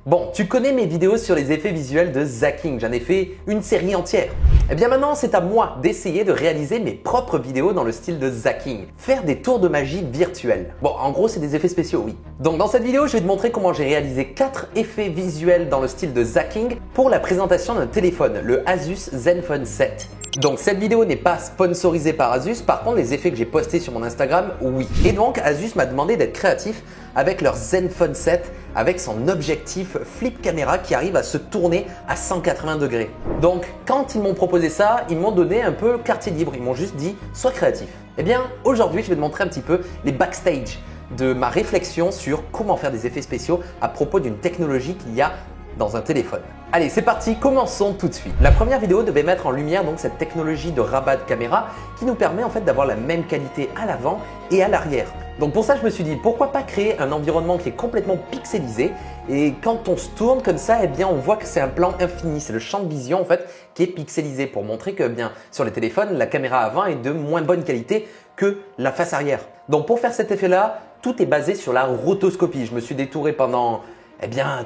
Bon, tu connais mes vidéos sur les effets visuels de Zacking, j'en ai fait une série entière. Et bien maintenant, c'est à moi d'essayer de réaliser mes propres vidéos dans le style de Zacking. Faire des tours de magie virtuels. Bon, en gros, c'est des effets spéciaux, oui. Donc dans cette vidéo, je vais te montrer comment j'ai réalisé 4 effets visuels dans le style de Zacking pour la présentation d'un téléphone, le Asus Zenfone 7. Donc cette vidéo n'est pas sponsorisée par Asus, par contre les effets que j'ai postés sur mon Instagram, oui. Et donc Asus m'a demandé d'être créatif avec leur Zenfone 7 avec son objectif flip caméra qui arrive à se tourner à 180 degrés. Donc quand ils m'ont proposé ça, ils m'ont donné un peu quartier libre, ils m'ont juste dit sois créatif. Eh bien aujourd'hui je vais te montrer un petit peu les backstage de ma réflexion sur comment faire des effets spéciaux à propos d'une technologie qu'il y a dans un téléphone. Allez, c'est parti, commençons tout de suite. La première vidéo devait mettre en lumière donc cette technologie de rabat de caméra qui nous permet en fait d'avoir la même qualité à l'avant et à l'arrière. Donc pour ça, je me suis dit pourquoi pas créer un environnement qui est complètement pixelisé et quand on se tourne comme ça, eh bien on voit que c'est un plan infini, c'est le champ de vision en fait qui est pixelisé pour montrer que bien sur les téléphones, la caméra avant est de moins bonne qualité que la face arrière. Donc pour faire cet effet-là, tout est basé sur la rotoscopie. Je me suis détouré pendant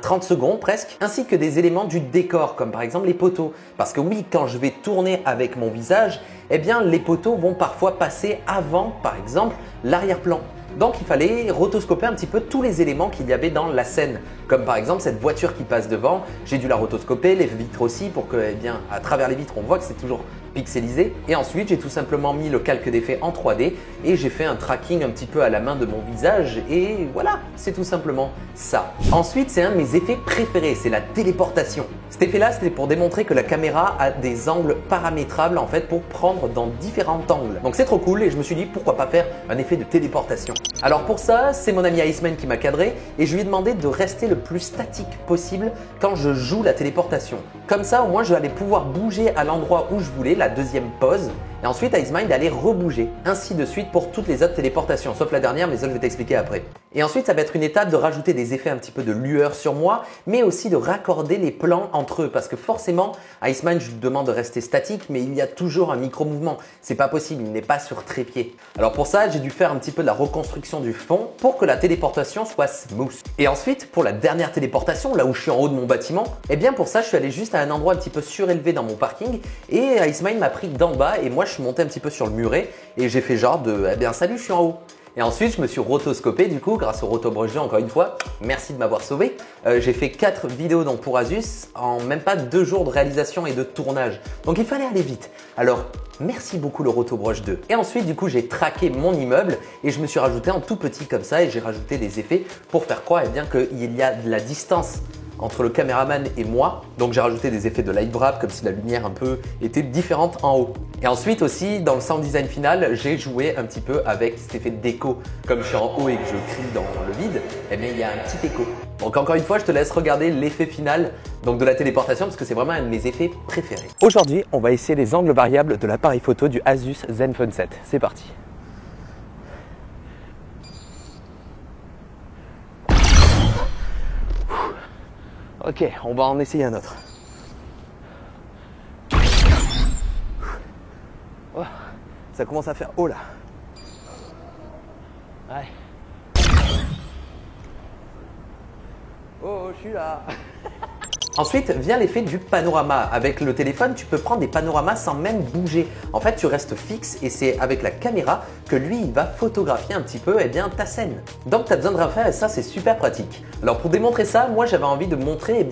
30 secondes presque, ainsi que des éléments du décor, comme par exemple les poteaux. Parce que oui, quand je vais tourner avec mon visage, les poteaux vont parfois passer avant, par exemple, l'arrière-plan. Donc il fallait rotoscoper un petit peu tous les éléments qu'il y avait dans la scène. Comme par exemple cette voiture qui passe devant, j'ai dû la rotoscoper, les vitres aussi pour que à travers les vitres on voit que c'est toujours pixelisé. Et ensuite j'ai tout simplement mis le calque d'effet en 3D et j'ai fait un tracking un petit peu à la main de mon visage et voilà, c'est tout simplement ça. Ensuite c'est un de mes effets préférés, c'est la téléportation. Cet effet-là, c'était pour démontrer que la caméra a des angles paramétrables en fait pour prendre dans différents angles. Donc c'est trop cool et je me suis dit pourquoi pas faire un effet de téléportation. Alors pour ça, c'est mon ami Iceman qui m'a cadré et je lui ai demandé de rester le plus statique possible quand je joue la téléportation. Comme ça, au moins, je vais aller pouvoir bouger à l'endroit où je voulais, la deuxième pause. Et ensuite, Icemind allait rebouger. Ainsi de suite pour toutes les autres téléportations, sauf la dernière, mais ça je vais t'expliquer après. Et ensuite, ça va être une étape de rajouter des effets un petit peu de lueur sur moi, mais aussi de raccorder les plans entre eux. Parce que forcément, Icemind, je lui demande de rester statique, mais il y a toujours un micro-mouvement. C'est pas possible, il n'est pas sur trépied. Alors pour ça, j'ai dû faire un petit peu de la reconstruction du fond pour que la téléportation soit smooth. Et ensuite, pour la dernière téléportation, là où je suis en haut de mon bâtiment, pour ça, je suis allé juste à un endroit un petit peu surélevé dans mon parking et Icemind m'a pris d'en bas et moi, je suis monté un petit peu sur le muret et j'ai fait genre de salut, je suis en haut. Et ensuite, je me suis rotoscopé du coup grâce au rotobrush 2 encore une fois. Merci de m'avoir sauvé. J'ai fait 4 vidéos donc pour Asus en même pas 2 jours de réalisation et de tournage. Donc il fallait aller vite. Alors merci beaucoup le rotobrush 2. Et ensuite du coup j'ai traqué mon immeuble et je me suis rajouté en tout petit comme ça et j'ai rajouté des effets pour faire croire qu'il y a de la distance entre le caméraman et moi. Donc j'ai rajouté des effets de light wrap comme si la lumière un peu était différente en haut. Et ensuite aussi dans le sound design final, j'ai joué un petit peu avec cet effet d'écho. Comme je suis en haut et que je crie dans le vide, il y a un petit écho. Donc encore une fois, je te laisse regarder l'effet final donc de la téléportation parce que c'est vraiment un de mes effets préférés. Aujourd'hui, on va essayer les angles variables de l'appareil photo du Asus Zenfone 7. C'est parti. Ok, on va en essayer un autre. Oh, ça commence à faire haut là. Ouais. Oh, je suis là. Ensuite vient l'effet du panorama. Avec le téléphone, tu peux prendre des panoramas sans même bouger. En fait, tu restes fixe et c'est avec la caméra que lui, il va photographier un petit peu ta scène. Donc, tu as besoin de rien faire et ça, c'est super pratique. Alors, pour démontrer ça, moi, j'avais envie de montrer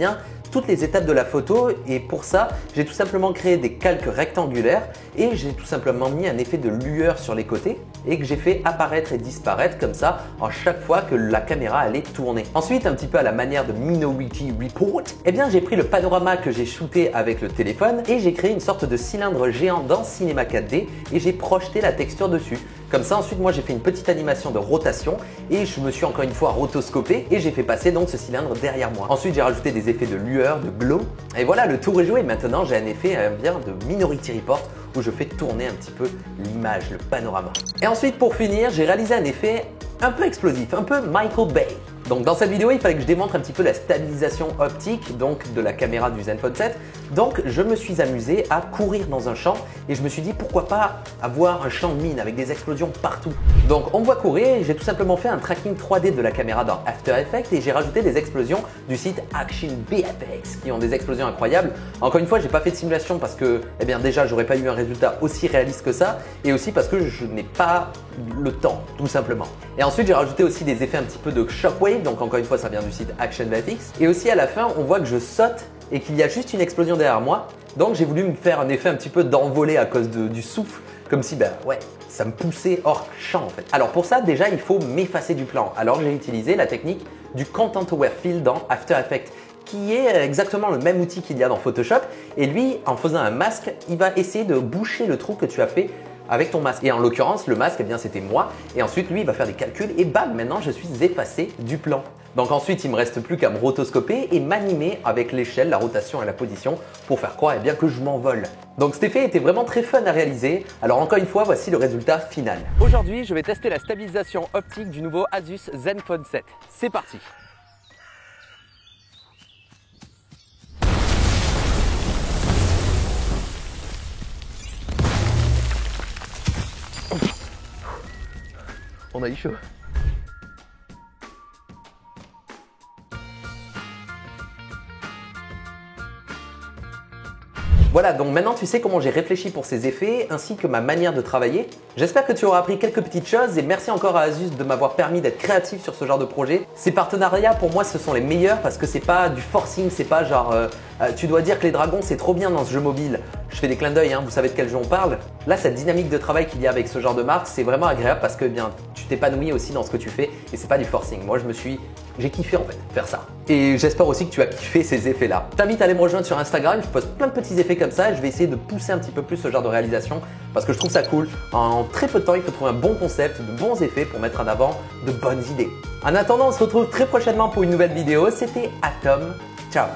toutes les étapes de la photo et pour ça, j'ai tout simplement créé des calques rectangulaires et j'ai tout simplement mis un effet de lueur sur les côtés et que j'ai fait apparaître et disparaître comme ça à chaque fois que la caméra allait tourner. Ensuite, un petit peu à la manière de Minority Report, j'ai pris le panorama que j'ai shooté avec le téléphone et j'ai créé une sorte de cylindre géant dans Cinema 4D et j'ai projeté la texture dessus. Comme ça, ensuite, moi, j'ai fait une petite animation de rotation et je me suis encore une fois rotoscopé et j'ai fait passer donc ce cylindre derrière moi. Ensuite, j'ai rajouté des effets de lueur, de glow et voilà, le tour est joué. Maintenant, j'ai un effet de Minority Report où je fais tourner un petit peu l'image, le panorama. Et ensuite, pour finir, j'ai réalisé un effet un peu explosif, un peu Michael Bay. Donc dans cette vidéo, il fallait que je démontre un petit peu la stabilisation optique donc de la caméra du Zenfone 7. Donc je me suis amusé à courir dans un champ et je me suis dit pourquoi pas avoir un champ de mine avec des explosions partout. Donc on me voit courir et j'ai tout simplement fait un tracking 3D de la caméra dans After Effects et j'ai rajouté des explosions du site Action VFX qui ont des explosions incroyables. Encore une fois, j'ai pas fait de simulation parce que déjà j'aurais pas eu un résultat aussi réaliste que ça et aussi parce que je n'ai pas le temps tout simplement. Et ensuite j'ai rajouté aussi des effets un petit peu de shockwave, donc encore une fois ça vient du site Action VFX. Et aussi à la fin on voit que je saute et qu'il y a juste une explosion derrière moi. Donc j'ai voulu me faire un effet un petit peu d'envolée à cause du souffle, comme si ça me poussait hors champ en fait. Alors pour ça déjà il faut m'effacer du plan. Alors j'ai utilisé la technique du Content Aware Fill dans After Effects, qui est exactement le même outil qu'il y a dans Photoshop. Et lui, en faisant un masque, il va essayer de boucher le trou que tu as fait avec ton masque. Et en l'occurrence, le masque, c'était moi. Et ensuite, lui, il va faire des calculs et bam, maintenant, je suis effacé du plan. Donc ensuite, il ne me reste plus qu'à me rotoscoper et m'animer avec l'échelle, la rotation et la position pour faire croire que je m'envole. Donc cet effet était vraiment très fun à réaliser. Alors encore une fois, voici le résultat final. Aujourd'hui, je vais tester la stabilisation optique du nouveau Asus Zenfone 7. C'est parti! On a eu chaud. Voilà, donc maintenant tu sais comment j'ai réfléchi pour ces effets ainsi que ma manière de travailler. J'espère que tu auras appris quelques petites choses et merci encore à Asus de m'avoir permis d'être créatif sur ce genre de projet. Ces partenariats pour moi ce sont les meilleurs parce que c'est pas du forcing, c'est pas genre tu dois dire que les dragons c'est trop bien dans ce jeu mobile. Je fais des clins d'œil, vous savez de quel jeu on parle. Là, cette dynamique de travail qu'il y a avec ce genre de marque, c'est vraiment agréable parce que tu t'épanouis aussi dans ce que tu fais et c'est pas du forcing. Moi, j'ai kiffé en fait faire ça. Et j'espère aussi que tu as kiffé ces effets-là. Je t'invite à aller me rejoindre sur Instagram, je poste plein de petits effets comme ça et je vais essayer de pousser un petit peu plus ce genre de réalisation parce que je trouve ça cool. En très peu de temps, il faut trouver un bon concept, de bons effets pour mettre en avant de bonnes idées. En attendant, on se retrouve très prochainement pour une nouvelle vidéo. C'était Atom. Ciao!